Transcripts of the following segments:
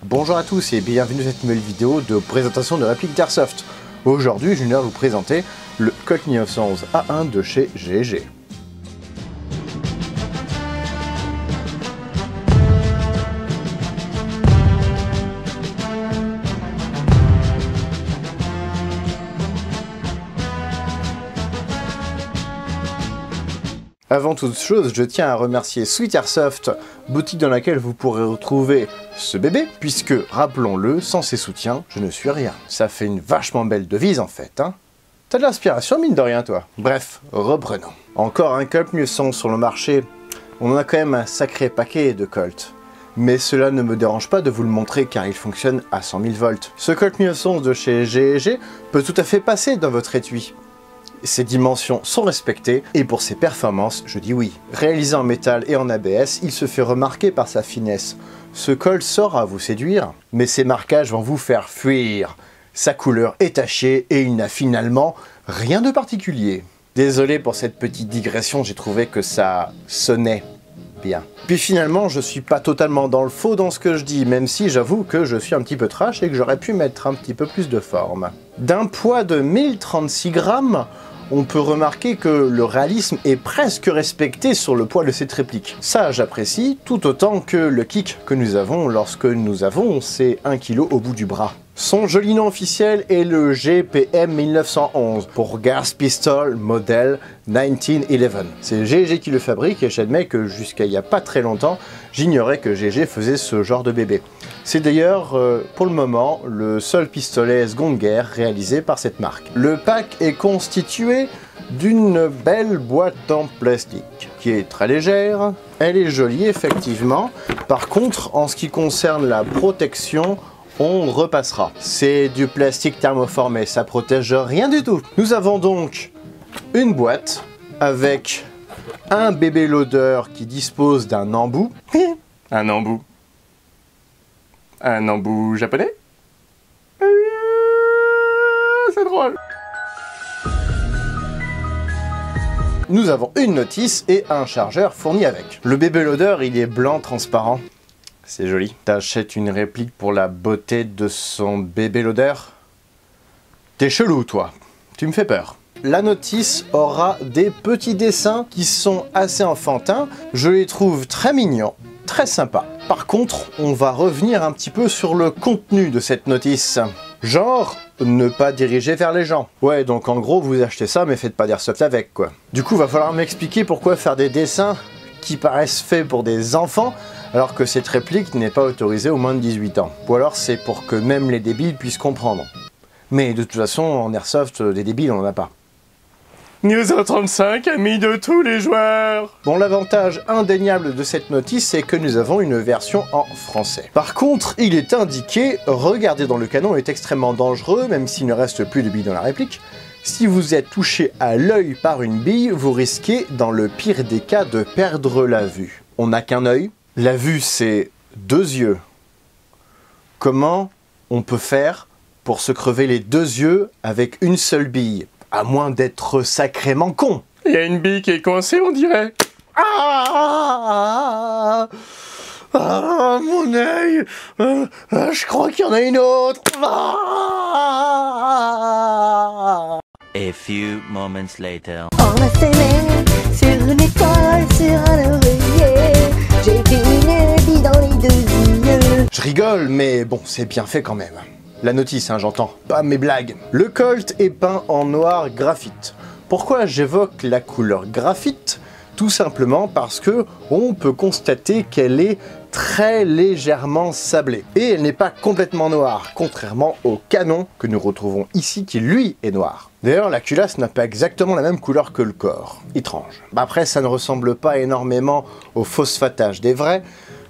Bonjour à tous et bienvenue dans cette nouvelle vidéo de présentation de répliques d'Airsoft. Aujourd'hui, je viens vous présenter le Colt 1911 A1 de chez GG. Avant toute chose, je tiens à remercier Sweet Airsoft, boutique dans laquelle vous pourrez retrouver ce bébé, puisque, rappelons-le, sans ses soutiens, je ne suis rien. Ça fait une vachement belle devise en fait, hein. T'as de l'inspiration mine de rien toi. Bref, reprenons. Encore un Colt 1911 sur le marché, on en a quand même un sacré paquet de Colt. Mais cela ne me dérange pas de vous le montrer car il fonctionne à 100 000 volts. Ce Colt 1911 de chez GG peut tout à fait passer dans votre étui. Ses dimensions sont respectées et pour ses performances, je dis oui. Réalisé en métal et en ABS, il se fait remarquer par sa finesse. Ce Colt saura vous séduire, mais ses marquages vont vous faire fuir. Sa couleur est tachée et il n'a finalement rien de particulier. Désolé pour cette petite digression, j'ai trouvé que ça sonnait bien. Puis finalement, je suis pas totalement dans le faux dans ce que je dis, même si j'avoue que je suis un petit peu trash et que j'aurais pu mettre un petit peu plus de forme. D'un poids de 1036 grammes, on peut remarquer que le réalisme est presque respecté sur le poids de cette réplique. Ça, j'apprécie, tout autant que le kick que nous avons lorsque nous avons ces 1 kg au bout du bras. Son joli nom officiel est le GPM 1911 pour Gas Pistol Model 1911. C'est GG qui le fabrique et j'admets que jusqu'à il n'y a pas très longtemps, j'ignorais que GG faisait ce genre de bébé. C'est d'ailleurs, pour le moment, le seul pistolet seconde guerre réalisé par cette marque. Le pack est constitué d'une belle boîte en plastique qui est très légère. Elle est jolie effectivement. Par contre, en ce qui concerne la protection, on repassera. C'est du plastique thermoformé, ça protège rien du tout. Nous avons donc une boîte avec un bébé loader qui dispose d'un embout. Un embout. Un embout japonais. C'est drôle. Nous avons une notice et un chargeur fourni avec. Le bébé loader, il est blanc transparent. C'est joli. T'achètes une réplique pour la beauté de son bébé loader? T'es chelou, toi. Tu me fais peur. La notice aura des petits dessins qui sont assez enfantins. Je les trouve très mignons, très sympas. Par contre, on va revenir un petit peu sur le contenu de cette notice. Genre, ne pas diriger vers les gens. Ouais, donc en gros, vous achetez ça, mais faites pas d'airsoft avec, quoi. Du coup, va falloir m'expliquer pourquoi faire des dessins qui paraissent faits pour des enfants, alors que cette réplique n'est pas autorisée aux moins de 18 ans. Ou alors c'est pour que même les débiles puissent comprendre. Mais de toute façon, en airsoft, des débiles, on n'en a pas. News 35, amis de tous les joueurs. Bon, l'avantage indéniable de cette notice, c'est que nous avons une version en français. Par contre, il est indiqué, regarder dans le canon est extrêmement dangereux, même s'il ne reste plus de billes dans la réplique. Si vous êtes touché à l'œil par une bille, vous risquez, dans le pire des cas, de perdre la vue. On n'a qu'un œil. La vue, c'est 2 yeux. Comment on peut faire pour se crever les 2 yeux avec une seule bille? À moins d'être sacrément con. Il y a une bille qui est coincée, on dirait. Ah, mon œil. Je crois qu'il y en a une autre. A few moments later. On m'a semé sur une étoile, sur un oreiller. J'ai une bille dans les 2 yeux. Je rigole, mais bon, c'est bien fait quand même. La notice, hein, j'entends, pas mes blagues. Le Colt est peint en noir graphite. Pourquoi j'évoque la couleur graphite? Tout simplement parce que on peut constater qu'elle est très légèrement sablée. Et elle n'est pas complètement noire, contrairement au canon que nous retrouvons ici qui lui est noir. D'ailleurs, la culasse n'a pas exactement la même couleur que le corps. Étrange. Après, ça ne ressemble pas énormément au phosphatage des vrais,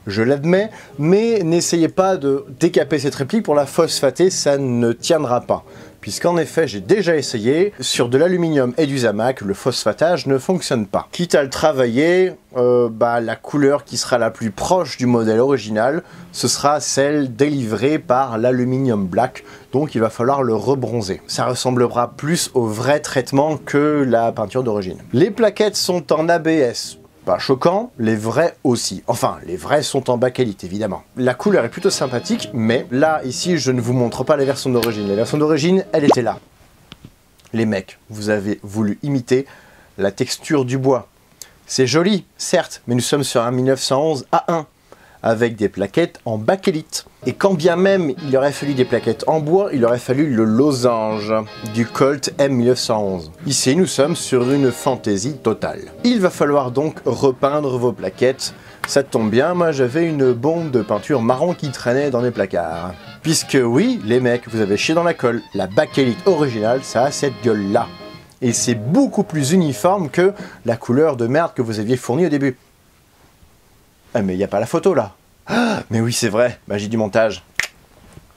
je l'admets, mais n'essayez pas de décaper cette réplique pour la phosphater, ça ne tiendra pas. Puisqu'en effet, j'ai déjà essayé, sur de l'aluminium et du Zamac, le phosphatage ne fonctionne pas. Quitte à le travailler, la couleur qui sera la plus proche du modèle original, ce sera celle délivrée par l'aluminium black, donc il va falloir le rebronzer. Ça ressemblera plus au vrai traitement que la peinture d'origine. Les plaquettes sont en ABS. Pas choquant, les vrais aussi. Enfin, les vrais sont en bakélite, évidemment. La couleur est plutôt sympathique, mais là, ici, je ne vous montre pas la version d'origine. La version d'origine, elle était là. Les mecs, vous avez voulu imiter la texture du bois. C'est joli, certes, mais nous sommes sur un 1911 A1, avec des plaquettes en bakélite. Et quand bien même il aurait fallu des plaquettes en bois, il aurait fallu le losange du Colt M1911. Ici, nous sommes sur une fantaisie totale. Il va falloir donc repeindre vos plaquettes. Ça tombe bien, moi j'avais une bombe de peinture marron qui traînait dans mes placards. Puisque oui, les mecs, vous avez chié dans la colle. La bakélite originale, ça a cette gueule-là. Et c'est beaucoup plus uniforme que la couleur de merde que vous aviez fournie au début. Ah mais il n'y a pas la photo là. Ah, mais oui c'est vrai, magie du montage.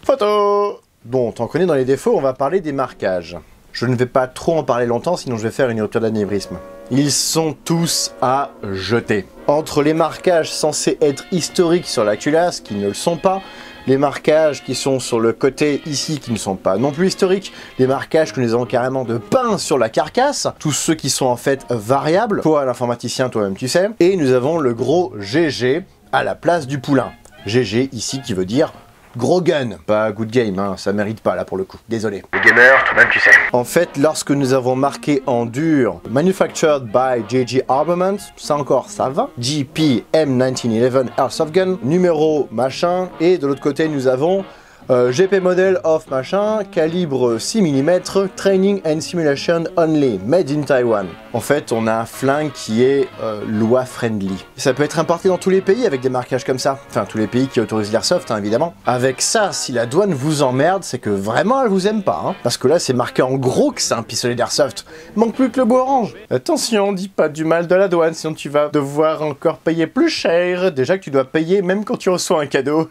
Photo. Bon, tant qu'on est dans les défauts, on va parler des marquages. Je ne vais pas trop en parler longtemps, sinon je vais faire une rupture d'anévrisme. Ils sont tous à jeter. Entre les marquages censés être historiques sur la culasse, qui ne le sont pas, les marquages qui sont sur le côté ici, qui ne sont pas non plus historiques, les marquages que nous avons carrément de peint sur la carcasse, tous ceux qui sont en fait variables, toi l'informaticien, toi-même tu sais, et nous avons le gros GG à la place du poulain. GG ici qui veut dire gros gun, pas good game, hein, ça mérite pas là pour le coup, désolé. Le gamer, toi-même tu sais. En fait, lorsque nous avons marqué en dur Manufactured by JG Armament, ça encore ça va, GP M1911 Airsoft Gun, numéro machin, et de l'autre côté nous avons GP Model of machin, calibre 6 mm, Training and Simulation Only, Made in Taiwan. En fait, on a un flingue qui est loi friendly. Ça peut être importé dans tous les pays avec des marquages comme ça. Enfin, tous les pays qui autorisent l'airsoft, hein, évidemment. Avec ça, si la douane vous emmerde, c'est que vraiment elle vous aime pas. Hein, parce que là, c'est marqué en gros que c'est un pistolet d'airsoft. Manque plus que le bout orange. Attention, dis pas du mal de la douane, sinon tu vas devoir encore payer plus cher. Déjà que tu dois payer même quand tu reçois un cadeau.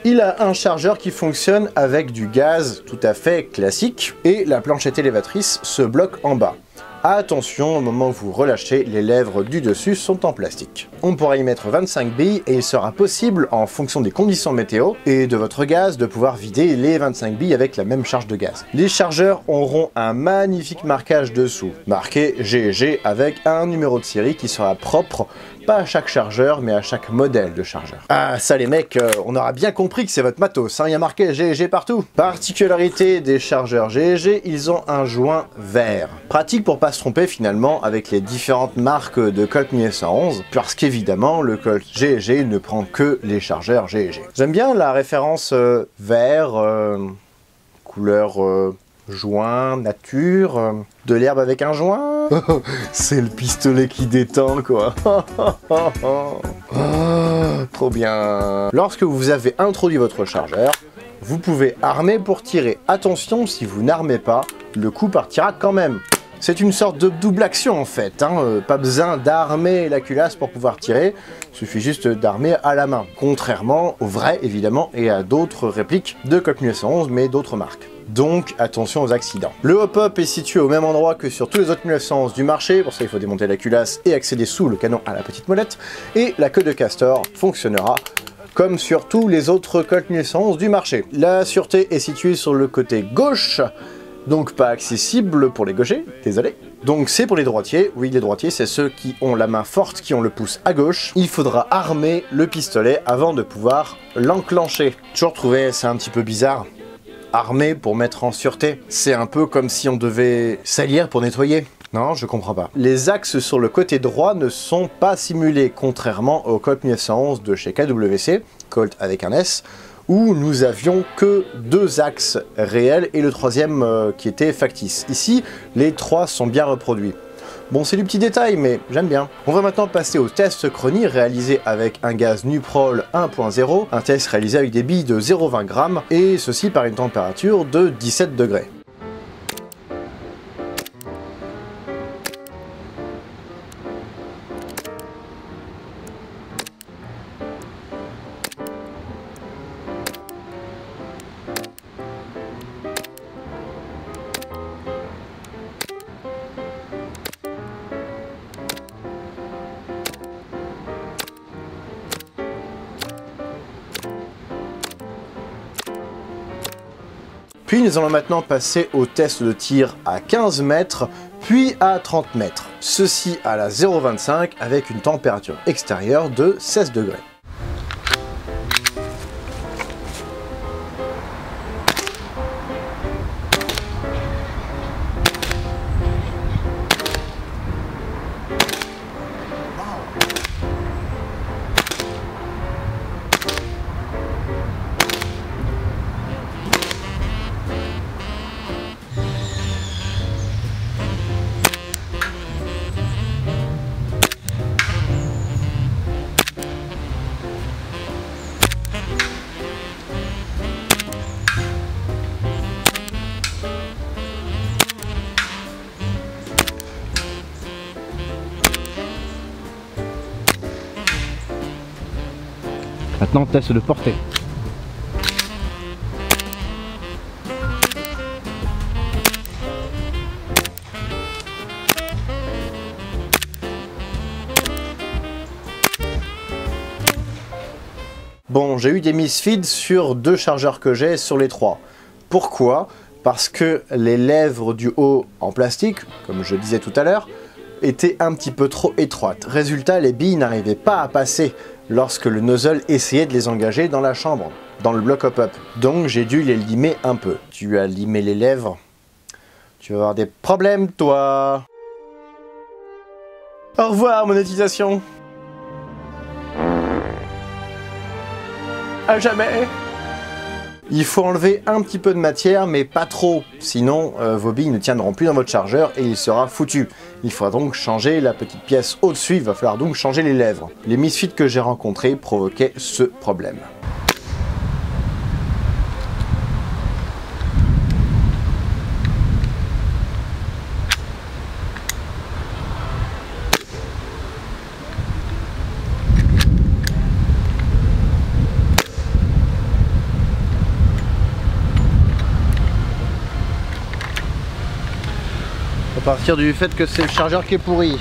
Il a un chargeur qui fonctionne avec du gaz tout à fait classique. Et la planchette élévatrice se bloque en bas. Attention, au moment où vous relâchez, les lèvres du dessus sont en plastique. On pourra y mettre 25 billes et il sera possible, en fonction des conditions météo et de votre gaz, de pouvoir vider les 25 billes avec la même charge de gaz. Les chargeurs auront un magnifique marquage dessous, marqué GG avec un numéro de série qui sera propre, pas à chaque chargeur, mais à chaque modèle de chargeur. Ah, ça les mecs, on aura bien compris que c'est votre matos, hein, il y a marqué GG partout. Particularité des chargeurs GG, ils ont un joint vert. Pratique pour pas se tromper finalement avec les différentes marques de Colt 1911, parce qu'évidemment, le Colt GG ne prend que les chargeurs GG. J'aime bien la référence vert, couleur joint, nature, de l'herbe avec un joint. C'est le pistolet qui détend quoi. Trop bien. Lorsque vous avez introduit votre chargeur, vous pouvez armer pour tirer. Attention, si vous n'armez pas, le coup partira quand même. C'est une sorte de double action en fait, hein. Pas besoin d'armer la culasse pour pouvoir tirer, il suffit juste d'armer à la main. Contrairement au vrai évidemment et à d'autres répliques de Colt 1911 mais d'autres marques. Donc attention aux accidents. Le hop-up est situé au même endroit que sur tous les autres 1911 du marché, pour ça il faut démonter la culasse et accéder sous le canon à la petite molette, et la queue de castor fonctionnera comme sur tous les autres Colt 1911 du marché. La sûreté est située sur le côté gauche, donc pas accessible pour les gauchers, désolé. Donc c'est pour les droitiers, oui les droitiers c'est ceux qui ont la main forte, qui ont le pouce à gauche. Il faudra armer le pistolet avant de pouvoir l'enclencher. Toujours trouvé c'est un petit peu bizarre. Armer pour mettre en sûreté, c'est un peu comme si on devait salir pour nettoyer. Non, je comprends pas. Les axes sur le côté droit ne sont pas simulés, contrairement au Colt 1911 de chez KWC, Colt avec un S, où nous avions que 2 axes réels et le troisième qui était factice. Ici, les 3 sont bien reproduits. Bon, c'est du petit détail, mais j'aime bien. On va maintenant passer au test chrony réalisé avec un gaz Nuprol 1.0, un test réalisé avec des billes de 0,20 g, et ceci par une température de 17 degrés. Puis nous allons maintenant passer au test de tir à 15 mètres, puis à 30 mètres. Ceci à la 0,25 avec une température extérieure de 16 degrés. Maintenant, test de portée. Bon, j'ai eu des misfeeds sur 2 chargeurs que j'ai sur les 3. Pourquoi? Parce que les lèvres du haut en plastique, comme je disais tout à l'heure, étaient un petit peu trop étroites. Résultat, les billes n'arrivaient pas à passer lorsque le nozzle essayait de les engager dans la chambre, dans le bloc hop-up. Donc j'ai dû les limer un peu. Tu as limé les lèvres, tu vas avoir des problèmes toi. Au revoir monétisation. À jamais. Il faut enlever un petit peu de matière, mais pas trop, sinon vos billes ne tiendront plus dans votre chargeur et il sera foutu. Il faudra donc changer la petite pièce au-dessus, il va falloir donc changer les lèvres. Les misfits que j'ai rencontrés provoquaient ce problème. À partir du fait que c'est le chargeur qui est pourri.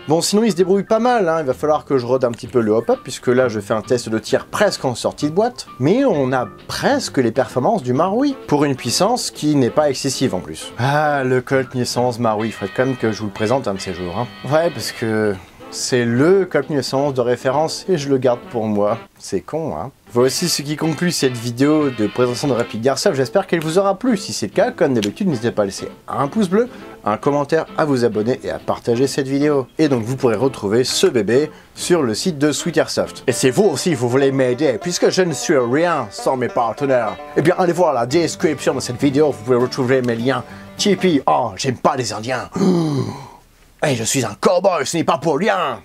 Bon, sinon il se débrouille pas mal, hein. Il va falloir que je rode un petit peu le hop-up, puisque là je fais un test de tir presque en sortie de boîte. Mais on a presque les performances du Marui, pour une puissance qui n'est pas excessive en plus. Ah, le Colt 1111 Marui, il faudrait quand même que je vous le présente un de ces jours. Hein. Ouais, parce que c'est le Colt 1111 de référence et je le garde pour moi. C'est con, hein. Voici ce qui conclut cette vidéo de présentation de réplique d'Airsoft. J'espère qu'elle vous aura plu. Si c'est le cas, comme d'habitude, n'hésitez pas à laisser un pouce bleu, un commentaire, à vous abonner et à partager cette vidéo. Et donc vous pourrez retrouver ce bébé sur le site de Sweet Airsoft. Et si vous aussi vous voulez m'aider, puisque je ne suis rien sans mes partenaires, eh bien allez voir la description de cette vidéo, vous pouvez retrouver mes liens Tipeee. Oh, j'aime pas les Indiens. Hey, je suis un cowboy, ce n'est pas pour rien.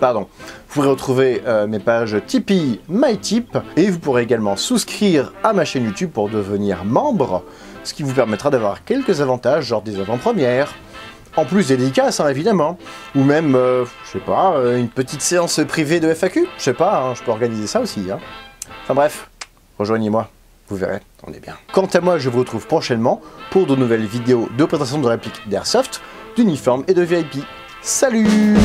Pardon. Vous pourrez retrouver mes pages Tipeee, MyTip, et vous pourrez également souscrire à ma chaîne YouTube pour devenir membre, ce qui vous permettra d'avoir quelques avantages, genre des avant-premières, en plus des dédicaces, hein, évidemment, ou même, je sais pas, une petite séance privée de FAQ, je sais pas, hein, je peux organiser ça aussi. Hein. Enfin bref, rejoignez-moi. Vous verrez, on est bien. Quant à moi, je vous retrouve prochainement pour de nouvelles vidéos de présentation de répliques d'Airsoft, d'uniformes et de VIP. Salut!